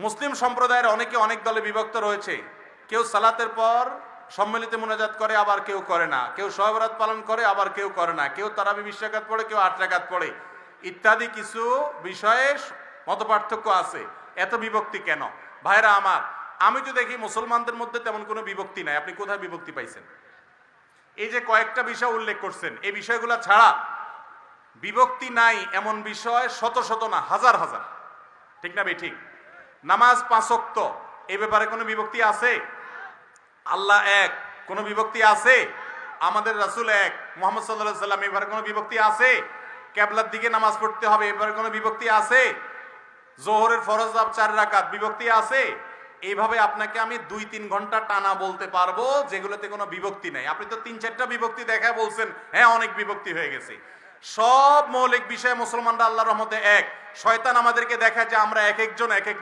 মুসলিম সম্প্রদায়ের অনেকে অনেক দলে বিভক্ত রয়েছে। কেউ সালাতের পর সম্মিলিত মুনাজাত করে, আবার কেউ করে না। কেউ শবে বরাত পালন করে, আবার কেউ করে না। কেউ তারাবি 20 রাকাত পড়ে, কেউ 8 রাকাত পড়ে, ইত্যাদি কিছু বিষয়ে মতপার্থক্য আছে। এত বিভক্তি কেন? ভাইরা আমার, আমি তো দেখি মুসলমানদের মধ্যে তেমন কোনো বিভক্তি নাই। আপনি কোথায় বিভক্তি পাইছেন? এই যে কয়েকটা বিষয় উল্লেখ করছেন, এই বিষয়গুলো ছাড়া বিভক্তি নাই এমন বিষয় শত শত না, হাজার হাজার। ঠিক না ঠিক? নামাজ 5 ওয়াক্ত, এই ব্যাপারে কোনো বিভক্তি আছে? আল্লাহ এক, কোনো বিভক্তি আছে? আমাদের রাসূল এক, মুহাম্মদ সাল্লাল্লাহু আলাইহি সাল্লাম, এই ব্যাপারে কোনো বিভক্তি আছে? কিবলার দিকে নামাজ পড়তে হবে, এই ব্যাপারে কোনো বিভক্তি আছে? যোহরের ফরজ 4 রাকাত, বিভক্তি আছে? এইভাবে আপনাকে আমি 2-3 ঘন্টা টানা বলতে পারবো যেগুলোতে কোনো বিভক্তি নাই। আপনি তো 3-4টা বিভক্তি দেখা বলছেন, হ্যাঁ অনেক বিভক্তি হয়ে গেছে। সব মৌলিক বিষয়ে মুসলমানরা আল্লাহর রহমতে এক। শয়তান আমাদেরকে দেখায় যে আমরা এক একজন এক এক